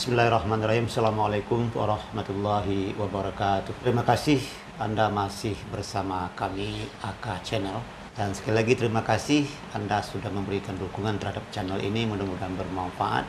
Bismillahirrahmanirrahim. Assalamualaikum warahmatullahi wabarakatuh. Terima kasih Anda masih bersama kami AK Channel. Dan sekali lagi terima kasih Anda sudah memberikan dukungan terhadap channel ini. Mudah-mudahan bermanfaat.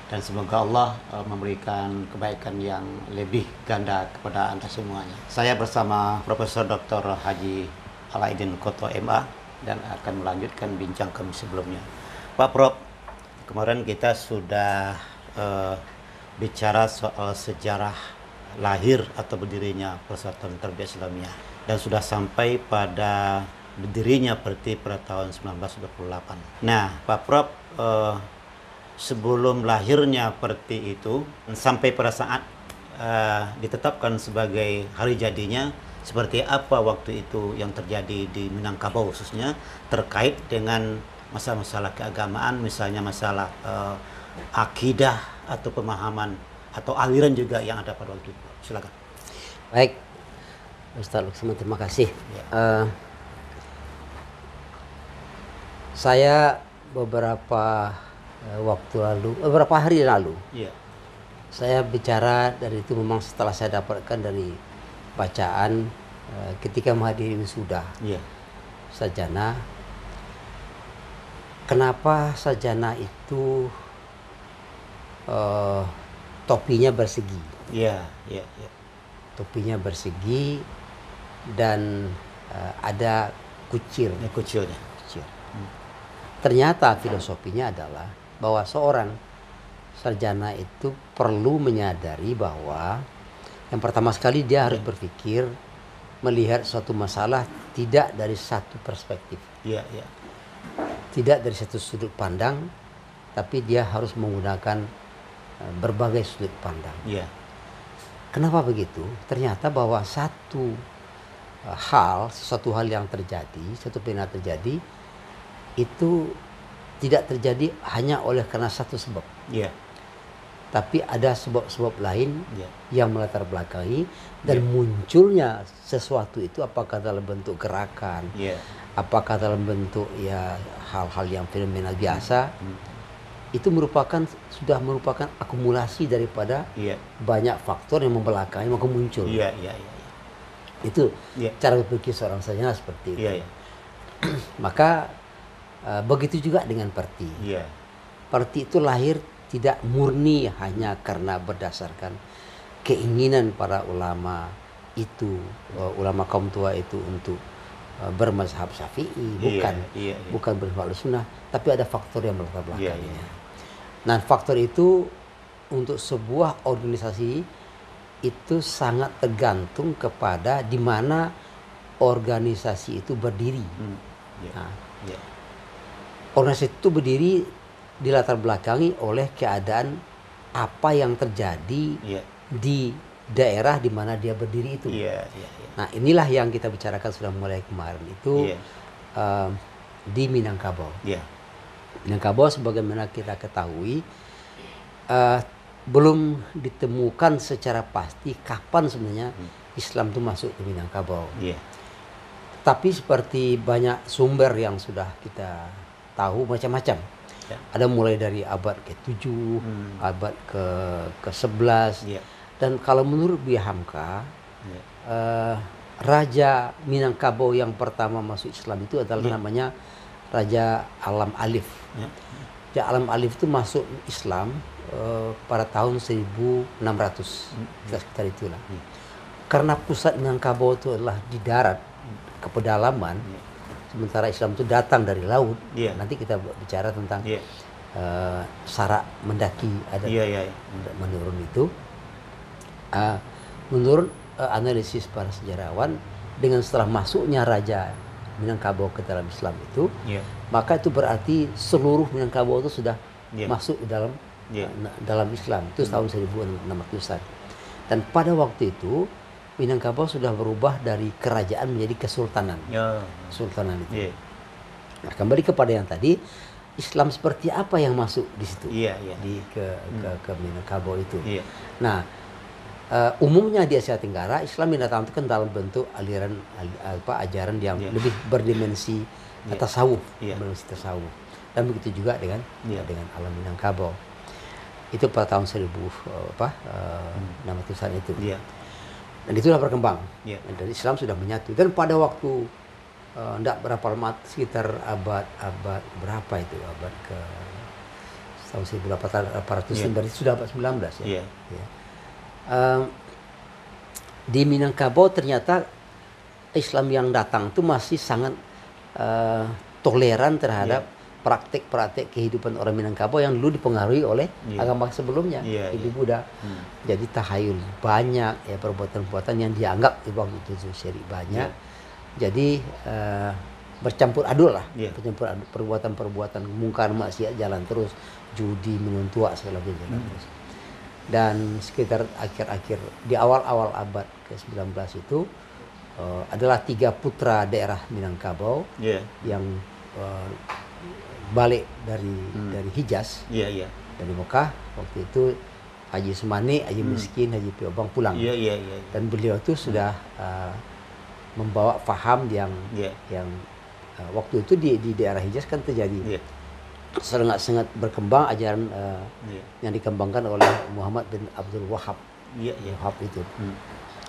Dan semoga Allah memberikan kebaikan yang lebih ganda kepada Anda semuanya. Saya bersama Profesor Dr. Haji Alaidin Koto MA dan akan melanjutkan bincang kami sebelumnya. Pak Prof, kemarin kita sudah bicara soal sejarah lahir atau berdirinya Persatuan Tarbiyah Islamiyah dan sudah sampai pada berdirinya Perti pada tahun 1928. Nah, Pak Prof, sebelum lahirnya Perti itu sampai pada saat ditetapkan sebagai hari jadinya, seperti apa waktu itu yang terjadi di Minangkabau khususnya terkait dengan masalah-masalah keagamaan, misalnya masalah akidah atau pemahaman atau aliran juga yang ada pada waktu itu. Silakan. Baik, Ustaz Luksman, terima kasih. Ya. Saya beberapa hari lalu, Ya. saya bicara dari itu memang setelah saya dapatkan dari bacaan ketika menghadiri wisuda Ya. sarjana. Kenapa sarjana itu topinya bersegi? Ya. Topinya bersegi dan ada kucir. Kucilnya. Ternyata filosofinya adalah bahwa seorang sarjana itu perlu menyadari bahwa yang pertama sekali dia harus berpikir melihat suatu masalah tidak dari satu perspektif. Ya. Tidak dari satu sudut pandang, tapi dia harus menggunakan berbagai sudut pandang. Ya. Kenapa begitu? Ternyata bahwa sesuatu hal yang terjadi, satu fenomena terjadi, itu tidak terjadi hanya oleh karena satu sebab. Ya. Tapi ada sebab-sebab lain yang melatar belakangi dan munculnya sesuatu itu, apakah dalam bentuk gerakan, apakah dalam bentuk ya hal-hal yang fenomena biasa. Itu sudah merupakan akumulasi daripada banyak faktor yang membelakangi maka muncul. Itu cara berpikir seorang sarjana seperti itu. Maka begitu juga dengan Perti. Perti itu lahir tidak murni hanya karena berdasarkan keinginan para ulama itu, ulama kaum tua itu untuk bermazhab Syafi'i, bukan bermazhab Sunnah, tapi ada faktor yang melatar belakangnya. Nah, faktor itu untuk sebuah organisasi itu sangat tergantung kepada di mana organisasi itu berdiri. Organisasi itu berdiri dilatar belakangi oleh keadaan apa yang terjadi di daerah di mana dia berdiri itu. Nah, inilah yang kita bicarakan sudah mulai kemarin itu di Minangkabau. Minangkabau sebagaimana kita ketahui belum ditemukan secara pasti kapan sebenarnya Islam itu masuk ke Minangkabau. Tapi seperti banyak sumber yang sudah kita tahu macam-macam. Ada mulai dari abad ke-7, abad ke-11. Dan kalau menurut Buya Hamka, Raja Minangkabau yang pertama masuk Islam itu adalah namanya Raja Alam Alif. Raja Alam Alif itu masuk Islam pada tahun 1600, sekitar itulah. Karena pusat Minangkabau itu adalah di darat, ke pedalaman, sementara Islam itu datang dari laut. Nanti kita bicara tentang syarat mendaki ada menurun itu. Menurut analisis para sejarawan, dengan setelah masuknya Raja Minangkabau ke dalam Islam itu, maka itu berarti seluruh Minangkabau itu sudah masuk dalam Islam. Itu tahun 1600-an. Dan pada waktu itu Minangkabau sudah berubah dari kerajaan menjadi kesultanan. Kesultanan itu. Nah, kembali kepada yang tadi, Islam seperti apa yang masuk di situ? Ke Minangkabau itu. Nah, umumnya di Asia Tenggara Islam yang datang itu kan dalam bentuk aliran ajaran yang lebih berdimensi tasawuf, berdimensi tasawuf. Dan begitu juga dengan alam Minangkabau. Itu pada tahun 1600-an itu. Dan itulah berkembang. Dan Islam sudah menyatu. Dan pada waktu tidak berapa lama, sekitar abad berapa itu, abad ke tahun 1800 berarti sudah abad 19 ya. Di Minangkabau ternyata Islam yang datang itu masih sangat toleran terhadap praktek-praktek kehidupan orang Minangkabau yang dulu dipengaruhi oleh agama sebelumnya, Hindu Buddha. Jadi tahayul banyak, ya, perbuatan-perbuatan yang dianggap di waktu itu syirik banyak. Jadi bercampur aduk lah, bercampur aduk, perbuatan-perbuatan mungkar maksiat jalan terus, judi, minum tua segala macam jalan terus. Dan sekitar akhir-akhir di awal-awal abad ke-19 itu adalah 3 putra daerah Minangkabau yang balik dari Hijaz, dari Mekah. Waktu itu Haji Sumani, Haji Miskin, Haji Piobang pulang. Dan beliau itu sudah membawa faham yang waktu itu di daerah Hijaz kan terjadi sangat berkembang ajaran yang dikembangkan oleh Muhammad bin Abdul Wahab. Wahab itu.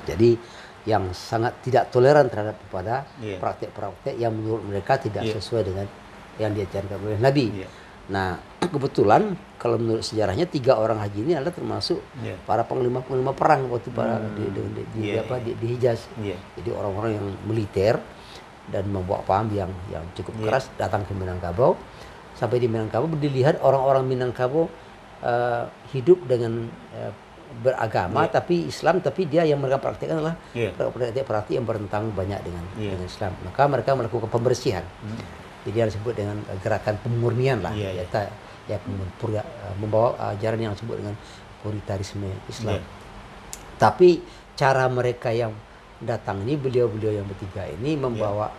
Jadi yang sangat tidak toleran terhadap kepada praktek-praktek yang menurut mereka tidak sesuai dengan yang diajarkan oleh Nabi. Nah, kebetulan kalau menurut sejarahnya 3 orang haji ini adalah termasuk para panglima perang waktu di Hijaz. Jadi orang-orang yang militer dan membawa paham yang cukup keras datang ke Minangkabau. Sampai di Minangkabau dilihat orang-orang Minangkabau hidup dengan beragama tapi Islam, tapi dia yang mereka praktikkan adalah praktik yang bertentangan banyak dengan Islam. Maka mereka melakukan pembersihan. Jadi yang disebut dengan gerakan pemurnian lah, membawa ajaran yang disebut dengan puritanisme Islam. Tapi cara mereka yang datang ini, beliau-beliau yang bertiga ini membawa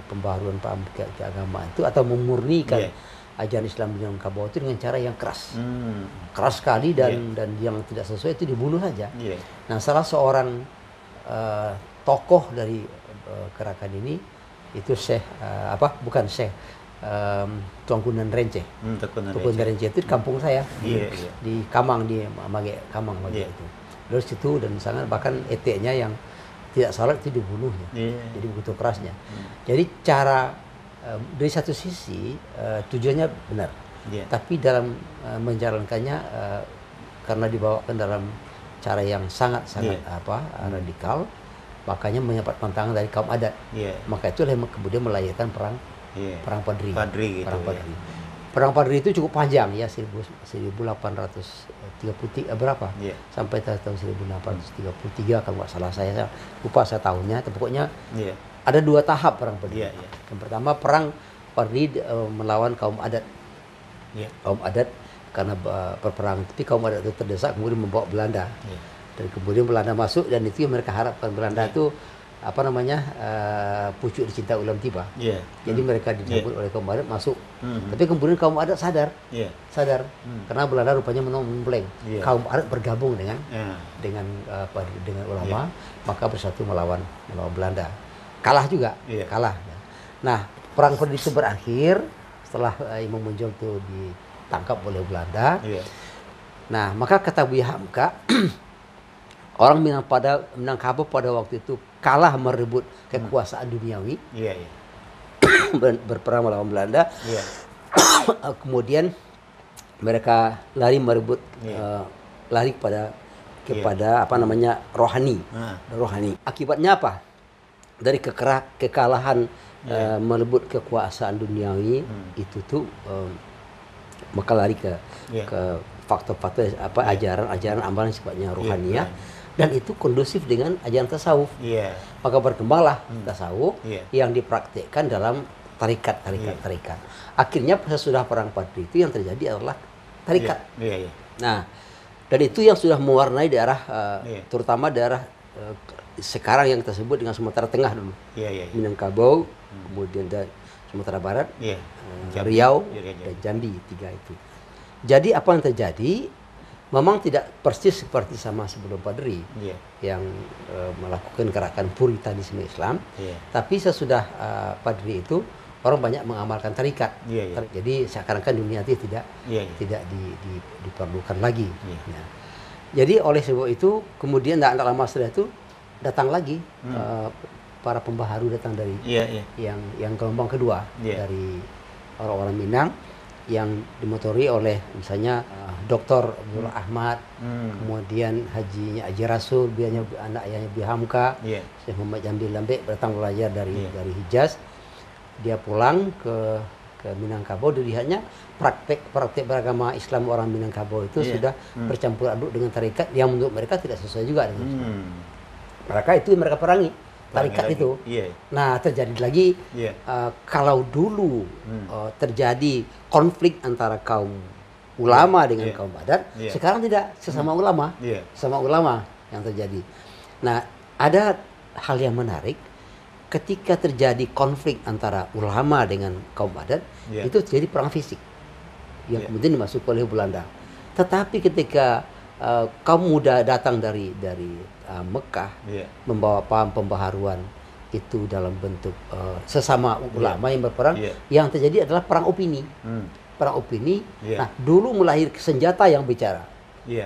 pembaharuan paham keagamaan itu atau memurnikan ajaran Islam di Minangkabau itu dengan cara yang keras, keras sekali dan yang tidak sesuai itu dibunuh saja. Nah, salah seorang tokoh dari gerakan ini itu Syekh Tuan Kunan Renceh. Tuan Kunan Renceh itu di kampung saya, di Kamang, di Mage Kamang itu. Terus itu dan sangat bahkan eteknya yang tidak salat itu dibunuhnya. Jadi begitu kerasnya. Jadi cara dari satu sisi tujuannya benar, tapi dalam menjalankannya karena dibawakan dalam cara yang sangat radikal, makanya mendapat pantangan dari kaum adat. Maka itulah yang kemudian melahirkan perang Padri. Perang Padri itu cukup panjang ya, 1833 berapa? Sampai tahun 1833 kalau nggak salah, saya lupa saya tahunnya. Pokoknya ada 2 tahap perang Padri. Yang pertama perang Padri melawan kaum adat. Kaum adat karena perperangan, tapi kaum adat itu terdesak kemudian membawa Belanda. Dan kemudian Belanda masuk, dan itu yang mereka harapkan. Belanda itu pucuk dicinta ulam tiba. Jadi mereka disambut oleh kaum adat masuk. Tapi kemudian kaum adat sadar karena Belanda rupanya membleng. Kaum adat bergabung dengan ulama, maka bersatu melawan Belanda. Kalah juga, kalah. Nah, perang Padri itu berakhir setelah Imam Bonjol itu ditangkap oleh Belanda. Nah, maka kata Buya Hamka, orang Minangkabau pada waktu itu kalah merebut kekuasaan duniawi, berperang melawan Belanda. Kemudian mereka lari merebut, lari kepada rohani. Akibatnya apa? Dari kekalahan merebut kekuasaan duniawi itu tuh maka lari ke faktor-faktor ajaran-ajaran amalan sifatnya rohaniah. Dan itu kondusif dengan ajaran tasawuf. Maka berkembanglah tasawuf yang dipraktikkan dalam tarikat. Akhirnya sesudah perang Padri itu yang terjadi adalah tarikat. Nah, dan itu yang sudah mewarnai daerah, terutama daerah sekarang yang kita sebut dengan Sumatera Tengah dulu. Minangkabau, kemudian Sumatera Barat, Riau, dan Jambi, 3 itu. Jadi apa yang terjadi? Memang tidak persis seperti sama sebelum Padri yang melakukan gerakan puritanisme Islam, tapi sesudah Padri itu orang banyak mengamalkan tarikat. Jadi sekarang kan dunia itu tidak diperlukan lagi. Nah, jadi oleh sebab itu kemudian tidak lama setelah itu datang lagi para pembaharu datang dari yang gelombang kedua dari orang-orang Minang yang dimotori oleh misalnya Dr. Abdul Ahmad, kemudian Haji Rasul, biarnya anak ayahnya Bihamka, Syekh Muhammad Jambil Lambek datang belajar dari Hijaz. Dia pulang ke Minangkabau, dilihatnya praktek beragama Islam orang Minangkabau itu sudah bercampur aduk dengan tarikat yang menurut mereka tidak sesuai juga dengan Islam. Mereka perangi tarikat itu. Nah, terjadi lagi kalau dulu terjadi konflik antara kaum ulama dengan kaum adat, sekarang tidak, sesama ulama, sama ulama yang terjadi. Nah, ada hal yang menarik ketika terjadi konflik antara ulama dengan kaum adat, itu terjadi perang fisik yang kemudian dimasuki oleh Belanda. Tetapi ketika kaum muda datang dari Mekah membawa paham pembaharuan itu dalam bentuk sesama ulama yang berperang, yang terjadi adalah perang opini. Perang opini. Nah, dulu melahirkan senjata yang bicara,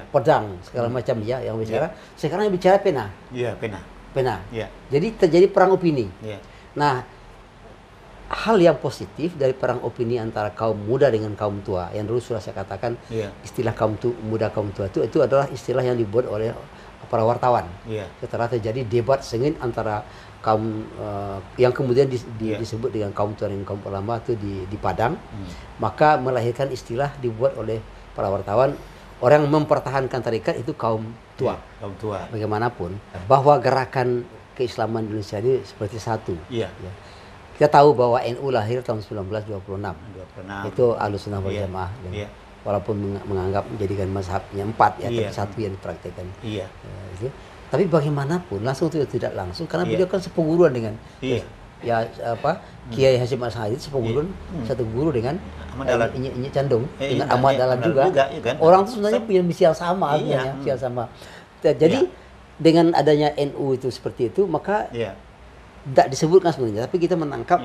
pedang segala macam yang bicara. Sekarang yang bicara pena. Pena. Jadi terjadi perang opini. Nah, hal yang positif dari perang opini antara kaum muda dengan kaum tua yang dulu sudah saya katakan, istilah muda kaum tua itu adalah istilah yang dibuat oleh para wartawan. Setelah terjadi debat sengit antara kaum yang kemudian disebut dengan kaum tua dan kaum ulama itu di Padang, maka melahirkan istilah dibuat oleh para wartawan, orang yang mempertahankan tarikat itu kaum tua. Kaum tua. Bagaimanapun, bahwa gerakan keislaman Indonesia ini seperti satu. Kita tahu bahwa NU lahir tahun 1926. Itu Ahlussunnah wal Jamaah. Walaupun menganggap menjadikan mazhabnya 4 tapi satu yang dipraktekkan. Tapi bagaimanapun langsung atau tidak langsung, karena beliau kan sepenguruan dengan Kiai Hasyim Asy'ari, sepenguruan satu guru dengan Nyi Candung, dengan Ahmad Dahlan juga. Orang itu sebenarnya punya misi yang sama, misi yang sama. Jadi dengan adanya NU itu seperti itu, maka tidak disebutkan sebenarnya, tapi kita menangkap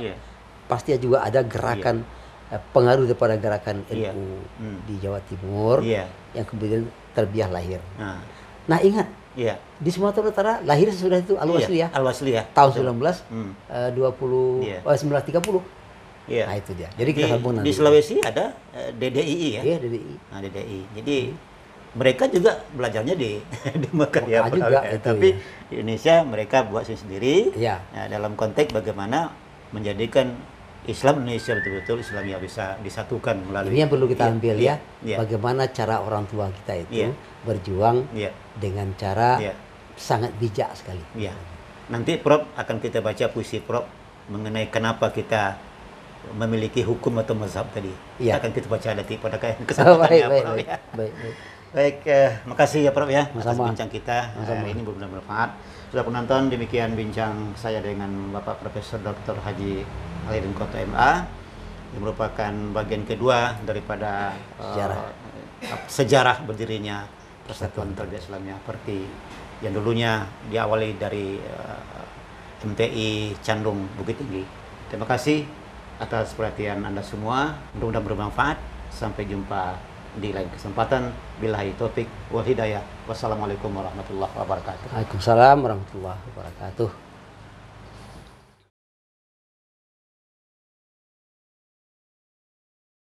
pasti juga ada gerakan pengaruh daripada gerakan NU di Jawa Timur yang kemudian terbiah lahir. Nah, ingat, di Sumatera Utara lahir sesudah itu Al-Wasliyah tahun 1930. Nah, itu dia. Jadi kita sambung nanti. Di Sulawesi ada DDII ya. DDII. Nah, DDI. Jadi mereka juga belajarnya di Mekah juga, tapi di Indonesia mereka buat sendiri. Nah, dalam konteks bagaimana menjadikan Islam Indonesia betul-betul Islam yang bisa disatukan melalui. Ini yang perlu kita ambil bagaimana cara orang tua kita itu berjuang dengan cara sangat bijak sekali. Nanti Prof akan kita baca puisi Prof mengenai kenapa kita memiliki hukum atau mazhab tadi. Akan kita baca nanti pada kesempatannya Prof. Baik, makasih ya Prof ya atas bincang kita. Ini benar-benar bermanfaat. Sudah penonton, demikian bincang saya dengan Bapak Profesor Dr. Haji Alidin Koto MA yang merupakan bagian kedua daripada sejarah berdirinya Persatuan Tarbiyah Islamiyah Perti yang dulunya diawali dari MTI Candung Bukit Tinggi. Terima kasih atas perhatian Anda semua. Mudah-mudahan bermanfaat. Sampai jumpa di lain kesempatan. Billahi taufik wal hidayah. Wassalamualaikum warahmatullahi wabarakatuh. Waalaikumsalam warahmatullahi wabarakatuh.